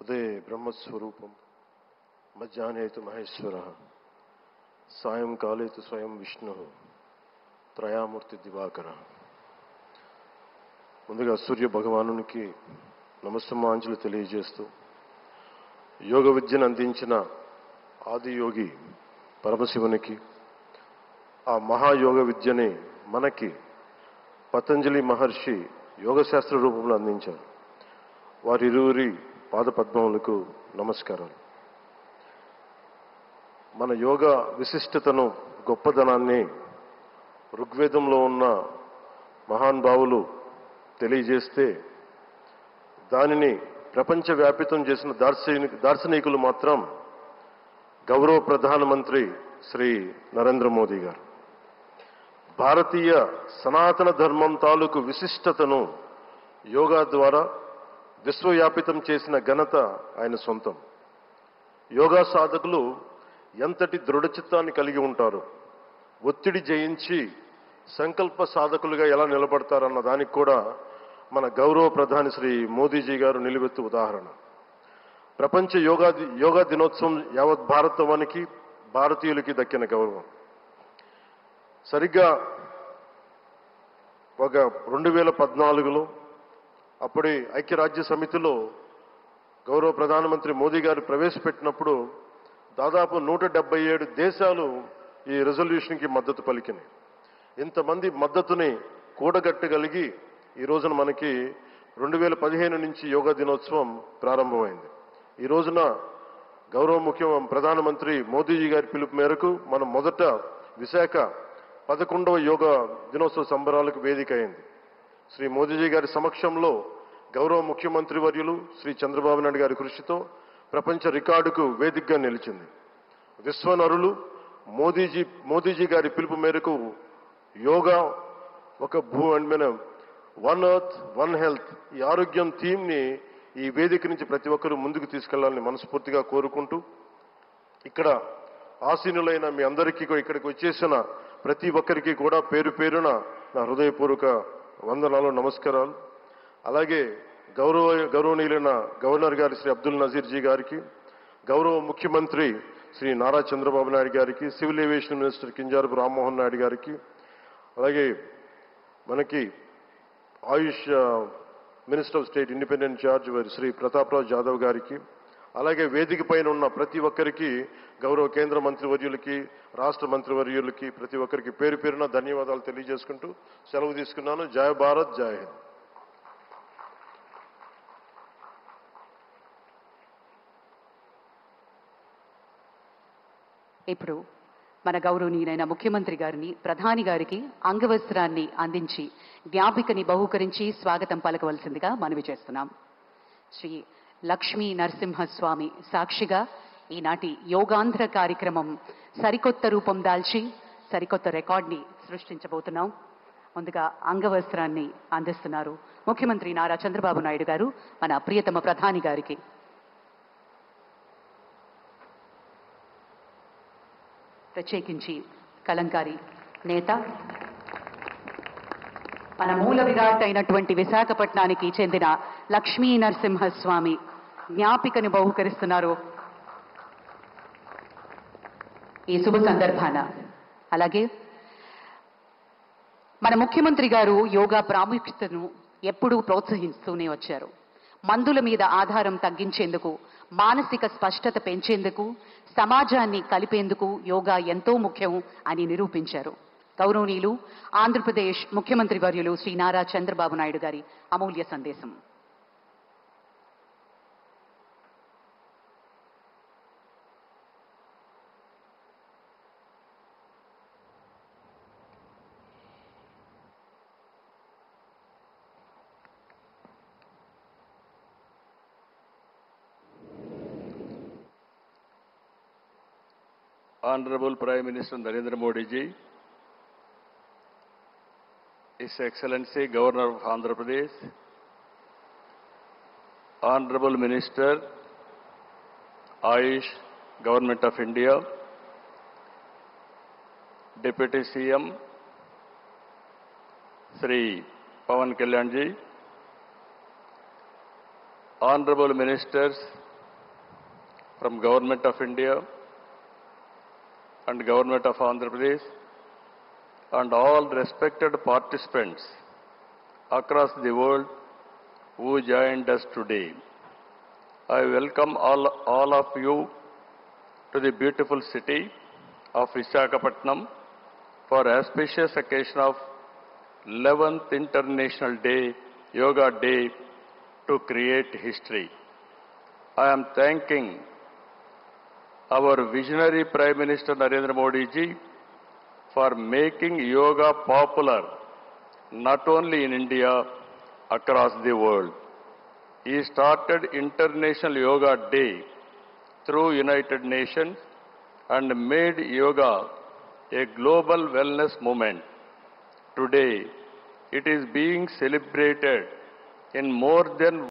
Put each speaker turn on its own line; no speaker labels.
ఉదయే బ్రహ్మస్వరూపం మధ్యాహ్నే తు మహేశ్వరః సాయంకాలే తు స్వయం విష్ణుః త్రయామూర్తి దివాకరః. ముందుగా సూర్య భగవానునికి నమస్సుమాంజలి తెలియజేస్తూ యోగ విద్యను అందించిన ఆదియోగి పరమశివునికి, ఆ మహాయోగ విద్యని మనకి పతంజలి మహర్షి యోగశాస్త్ర రూపంలో అందించారు. వారిరువురి పాదపద్మములకు నమస్కారాలు. మన యోగ విశిష్టతను, గొప్పదనాన్ని ఋగ్వేదంలో ఉన్న మహానుభావులు తెలియజేస్తే దానిని ప్రపంచవ్యాపితం చేసిన దార్శనికులు మాత్రం గౌరవ ప్రధానమంత్రి శ్రీ నరేంద్ర మోదీ గారు. భారతీయ సనాతన ధర్మం తాలూకు విశిష్టతను యోగా ద్వారా విశ్వవ్యాపితం చేసిన ఘనత ఆయన సొంతం. యోగా సాధకులు ఎంతటి దృఢచిత్తాన్ని కలిగి ఉంటారు, ఒత్తిడి జయించి సంకల్ప సాధకులుగా ఎలా నిలబడతారన్న దానికి కూడా మన గౌరవ ప్రధాని శ్రీ మోదీజీ గారు నిలువెత్తు ఉదాహరణ. ప్రపంచ యోగా దినోత్సవం యావత్ భారతవానికి, భారతీయులకి దక్కిన గౌరవం. సరిగ్గా ఒక 2014లో అప్పటి ఐక్యరాజ్య సమితిలో గౌరవ ప్రధానమంత్రి మోదీ గారు ప్రవేశపెట్టినప్పుడు దాదాపు 177 దేశాలు ఈ రెజల్యూషన్కి మద్దతు పలికినాయి. ఇంతమంది మద్దతుని కూడగట్టగలిగి ఈ రోజున మనకి 2015 నుంచి యోగా దినోత్సవం ప్రారంభమైంది. ఈ రోజున గౌరవ ప్రధానమంత్రి మోదీజీ గారి పిలుపు మేరకు మనం మొదట విశాఖ 11వ యోగా దినోత్సవ సంబరాలకు వేదిక అయింది. శ్రీ మోదీజీ గారి సమక్షంలో గౌరవ ముఖ్యమంత్రి వర్యులు శ్రీ చంద్రబాబు నాయుడు గారి కృషితో ప్రపంచ రికార్డుకు వేదికగా నిలిచింది. విశ్వనరులు మోదీజీ గారి పిలుపు మేరకు యోగా ఒక వన్ ఎర్త్ వన్ హెల్త్, ఈ ఆరోగ్యం థీమ్ని ఈ వేదిక నుంచి ప్రతి ఒక్కరూ ముందుకు తీసుకెళ్లాలని మనస్ఫూర్తిగా కోరుకుంటూ, ఇక్కడ ఆసీనులైన మీ అందరికీ, ఇక్కడికి వచ్చేసిన ప్రతి ఒక్కరికి కూడా పేరు పేరున నా హృదయపూర్వక వందనాలు, నమస్కారాలు. అలాగే గౌరవనీయులైన గవర్నర్ గారి శ్రీ అబ్దుల్ నజీర్ జీ గారికి, గౌరవ ముఖ్యమంత్రి శ్రీ నారా చంద్రబాబు నాయుడు గారికి, civil aviation minister Kinjarapu Rammohan Naidu గారికి, అలాగే మనకి Ayush minister of state independent charge Shri Prataprao Jadhav గారికి, అలాగే వేదిక పైన ఉన్న ప్రతి ఒక్కరికి, గౌరవ కేంద్ర మంత్రివర్యులకి, రాష్ట్ర మంత్రివర్యులకి, ప్రతి ఒక్కరికి పేరు పేరున ధన్యవాదాలు తెలియజేసుకుంటూ సెలవు తీసుకున్నాను. జై భారత్, జై హింద్.
ఇప్పుడు మన గౌరవనీయులైన ముఖ్యమంత్రి గారిని, ప్రధాని గారికి అంగవస్త్రాన్ని అందించి జ్ఞాపికని బహూకరించి స్వాగతం పలకవలసిందిగా మనవి చేస్తున్నాం. శ్రీ లక్ష్మీ నరసింహస్వామి సాక్షిగా ఈనాటి యోగాంధ్ర కార్యక్రమం సరికొత్త రూపం దాల్చి సరికొత్త రికార్డ్ని సృష్టించబోతున్నాం. ముందుగా అంగవస్త్రాన్ని అందిస్తున్నారు ముఖ్యమంత్రి నారా చంద్రబాబు నాయుడు గారు మన ప్రియతమ ప్రధాని గారికి. ప్రత్యేకించి కలంకారి నేత, మన మూల విరాట్ అయినటువంటి విశాఖపట్నానికి చెందిన లక్ష్మీ నరసింహస్వామి జ్ఞాపికను బహుకరిస్తున్నారు ఈ శుభ సందర్భాన. అలాగే మన ముఖ్యమంత్రి గారు యోగా ప్రాముఖ్యతను ఎప్పుడూ ప్రోత్సహిస్తూనే వచ్చారు. మందుల మీద ఆధారం తగ్గించేందుకు, మానసిక స్పష్టత పెంచేందుకు, సమాజాన్ని కలిపేందుకు యోగా ఎంతో ముఖ్యం అని నిరూపించారు. గౌరవనీయులు ఆంధ్రప్రదేశ్ ముఖ్యమంత్రి వర్యులు శ్రీ నారా చంద్రబాబు నాయుడు గారి అమూల్య సందేశం.
Honorable Prime Minister Narendra Modi ji, His Excellency Governor of Andhra Pradesh, Honorable Minister, Ayush, Government of India, Deputy CM, Sri Pawan Kalyan ji, Honorable Ministers, from Government of India and Government of Andhra Pradesh and all respected participants across the world who joined us today. I welcome all of you to the beautiful city of Visakhapatnam for auspicious occasion of 11th International Yoga Day to create history. I am thanking our visionary Prime Minister Narendra Modi ji for making yoga popular not only in India, across the world. He started International Yoga Day through United Nations and made yoga a global wellness movement. Today, it is being celebrated in more than